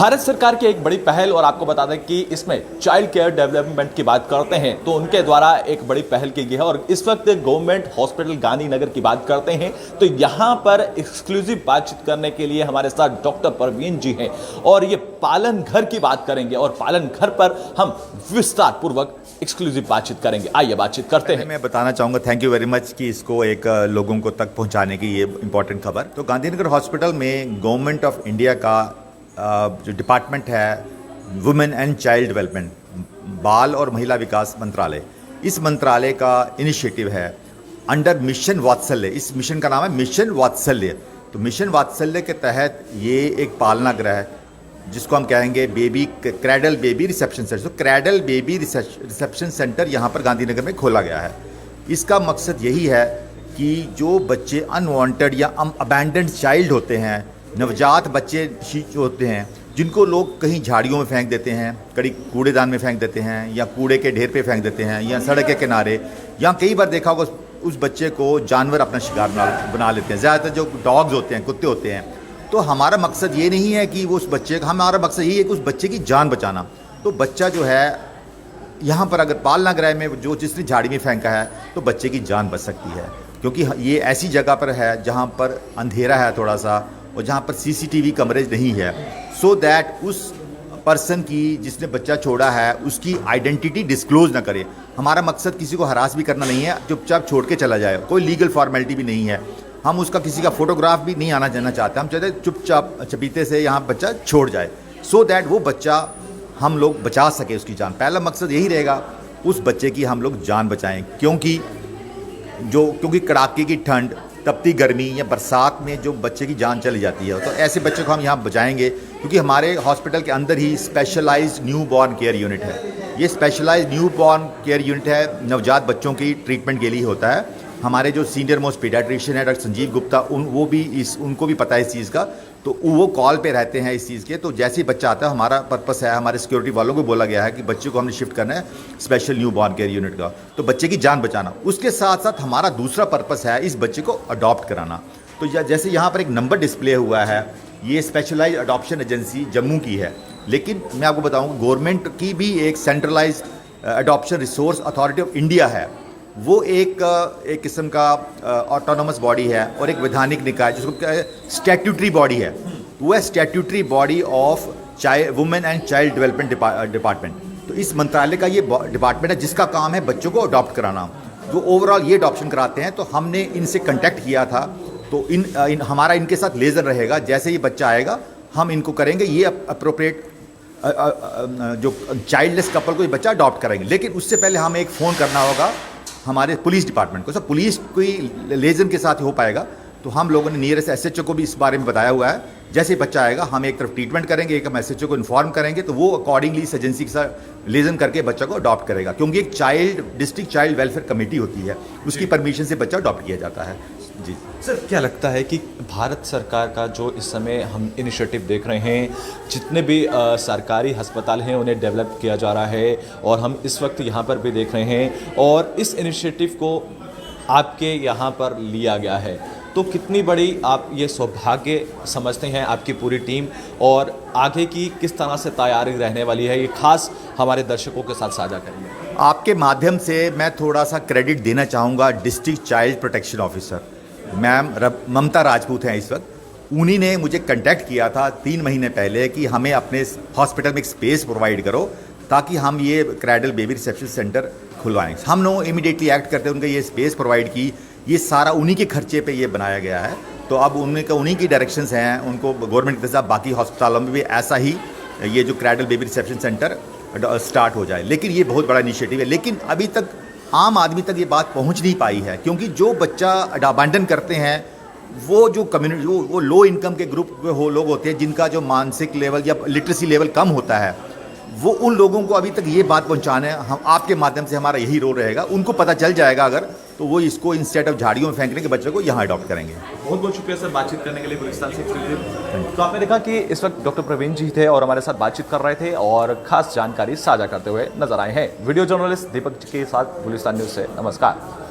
भारत सरकार की एक बड़ी पहल, और आपको बता दें कि इसमें चाइल्ड केयर डेवलपमेंट की बात करते हैं तो उनके द्वारा एक बड़ी पहल की गई है। और इस वक्त गवर्नमेंट हॉस्पिटल गांधीनगर की बात करते हैं तो यहां पर एक्सक्लूसिव बातचीत करने के लिए हमारे साथ डॉक्टर प्रवीण जी हैं और ये पालन घर की बात करेंगे और पालन घर पर हम विस्तार पूर्वक एक्सक्लूसिव बातचीत करेंगे। आइए बातचीत करते हैं। मैं बताना चाहूँगा, थैंक यू वेरी मच कि इसको एक लोगों को तक पहुँचाने की ये इंपॉर्टेंट खबर। तो गांधीनगर हॉस्पिटल में गवर्नमेंट ऑफ इंडिया का जो डिपार्टमेंट है वुमेन एंड चाइल्ड डेवलपमेंट, बाल और महिला विकास मंत्रालय, इस मंत्रालय का इनिशिएटिव है अंडर मिशन वात्सल्य। इस मिशन का नाम है मिशन वात्सल्य। तो मिशन वात्सल्य के तहत ये एक पालना गृह है जिसको हम कहेंगे baby cradle baby reception centre. तो क्रैडल बेबी रिसेप्शन सेंटर यहाँ पर गांधीनगर में खोला गया है। इसका मकसद यही है कि जो बच्चे अनवांटेड या अबैंडन्ड चाइल्ड होते हैं, नवजात बच्चे जो होते हैं जिनको लोग कहीं झाड़ियों में फेंक देते हैं, कहीं कूड़ेदान में फेंक देते हैं या कूड़े के ढेर पे फेंक देते हैं या सड़क के किनारे, या कई बार देखा होगा उस बच्चे को जानवर अपना शिकार बना लेते हैं। ज़्यादातर जो डॉग्स होते हैं, कुत्ते होते हैं। तो हमारा मकसद ये नहीं है कि वो उस बच्चे का, हमारा मकसद यही है कि उस बच्चे की जान बचाना। तो बच्चा जो है यहाँ पर अगर पालना गृह में जो जिसने झाड़ी में फेंका है तो बच्चे की जान बच सकती है, क्योंकि ये ऐसी जगह पर है जहाँ पर अंधेरा है थोड़ा सा और जहाँ पर सीसीटीवी कवरेज नहीं है, सो दैट उस पर्सन की जिसने बच्चा छोड़ा है उसकी आइडेंटिटी डिस्क्लोज ना करे। हमारा मकसद किसी को हरास भी करना नहीं है, चुपचाप छोड़ के चला जाए, कोई लीगल फॉर्मेलिटी भी नहीं है। हम उसका किसी का फोटोग्राफ भी नहीं आना जाना चाहते, हम चाहते चुपचाप चपीते से यहाँ बच्चा छोड़ जाए, सो दैट वो बच्चा हम लोग बचा सके उसकी जान। पहला मकसद यही रहेगा उस बच्चे की हम लोग जान बचाएं, क्योंकि कड़ाके की ठंड, तपती गर्मी या बरसात में जो बच्चे की जान चली जाती है, तो ऐसे बच्चे को हम यहाँ बचाएंगे। क्योंकि हमारे हॉस्पिटल के अंदर ही specialized new born care unit है। ये specialized new born care unit है, नवजात बच्चों की ट्रीटमेंट के लिए होता है। हमारे जो सीनियर मोस्ट पीडियाट्रिशियन है डॉक्टर संजीव गुप्ता, उनको भी पता है इस चीज़ का, तो वो कॉल पे रहते हैं इस चीज़ के। तो जैसे ही बच्चा आता है, हमारा पर्पस है, हमारे सिक्योरिटी वालों को बोला गया है कि बच्चे को हमने शिफ्ट करना है special new born care unit का, तो बच्चे की जान बचाना। उसके साथ साथ हमारा दूसरा पर्पस है इस बच्चे को अडॉप्ट कराना। तो जैसे यहाँ पर एक नंबर डिस्प्ले हुआ है, ये स्पेशलाइज अडॉप्शन एजेंसी जम्मू की है, लेकिन मैं आपको बताऊँ गवर्नमेंट की भी एक centralize adoption resource authority of India है। वो एक किस्म का ऑटोनोमस बॉडी है और एक वैधानिक निकाय जिसको स्टैट्यूटरी बॉडी है। वो है statutory body of women and child development department. तो इस मंत्रालय का ये डिपार्टमेंट है जिसका काम है बच्चों को अडॉप्ट कराना, जो ओवरऑल ये अडॉप्शन कराते हैं। तो हमने इनसे कांटेक्ट किया था, तो हमारा इनके साथ लेज़र रहेगा। जैसे ही बच्चा आएगा हम इनको करेंगे ये अप्रोप्रिएट जो चाइल्डलेस कपल को ये बच्चा अडॉप्ट करेंगे। लेकिन उससे पहले हमें एक फ़ोन करना होगा हमारे पुलिस डिपार्टमेंट को। सब पुलिस कोई लेजन के साथ हो पाएगा, तो हम लोगों ने नियरेस्ट एसएचओ को भी इस बारे में बताया हुआ है। जैसे ही बच्चा आएगा हम एक तरफ ट्रीटमेंट करेंगे, एक हम एसएचओ को इन्फॉर्म करेंगे, तो वो अकॉर्डिंगली इस एजेंसी के साथ लेजन करके बच्चा को अडॉप्ट करेगा। क्योंकि एक डिस्ट्रिक्ट चाइल्ड वेलफेयर कमेटी होती है, उसकी परमिशन से बच्चा अडॉप्ट किया जाता है। जी सर, क्या लगता है कि भारत सरकार का जो इस समय हम इनिशिएटिव देख रहे हैं, जितने भी सरकारी अस्पताल हैं उन्हें डेवलप किया जा रहा है और हम इस वक्त यहाँ पर भी देख रहे हैं, और इस इनिशिएटिव को आपके यहाँ पर लिया गया है, तो कितनी बड़ी आप ये सौभाग्य समझते हैं आपकी पूरी टीम, और आगे की किस तरह से तैयारी रहने वाली है, ये खास हमारे दर्शकों के साथ साझा करिए। आपके माध्यम से मैं थोड़ा सा क्रेडिट देना चाहूँगा district child protection officer ma'am Mamta Rajput हैं इस वक्त। उन्हीं ने मुझे कांटेक्ट किया था 3 महीने पहले कि हमें अपने हॉस्पिटल में एक स्पेस प्रोवाइड करो ताकि हम ये क्रैडल बेबी रिसेप्शन सेंटर खुलवाएं। हम लोग इमीडिएटली एक्ट करते उनको ये स्पेस प्रोवाइड की। ये सारा उन्हीं के खर्चे पे ये बनाया गया है। तो अब उन्हीं की डायरेक्शंस हैं, उनको गवर्नमेंट के साथ बाकी अस्पतालों में भी ऐसा ही ये जो cradle baby reception centre start हो जाए। लेकिन ये बहुत बड़ा इनिशिएटिव है, लेकिन अभी तक आम आदमी तक ये बात पहुंच नहीं पाई है, क्योंकि जो बच्चा अबांडन करते हैं वो जो कम्युनिटी वो लो इनकम के ग्रुप के लोग होते हैं जिनका जो मानसिक लेवल या लिटरेसी लेवल कम होता है, वो उन लोगों को अभी तक ये बात पहुंचाना है। हम आपके माध्यम से हमारा यही रोल रहेगा, उनको पता चल जाएगा अगर, तो वो इसको इंस्टेड ऑफ झाड़ियों में फेंकने के बच्चों को यहाँ अडॉप्ट करेंगे। बहुत बहुत शुक्रिया सर बातचीत करने के लिए गुलिस्तान से। तो आपने देखा कि इस वक्त डॉक्टर प्रवीण जी थे और हमारे साथ बातचीत कर रहे थे और खास जानकारी साझा करते हुए नजर आए हैं। वीडियो जर्नलिस्ट दीपक के साथ गुलिस्तान न्यूज़ से नमस्कार।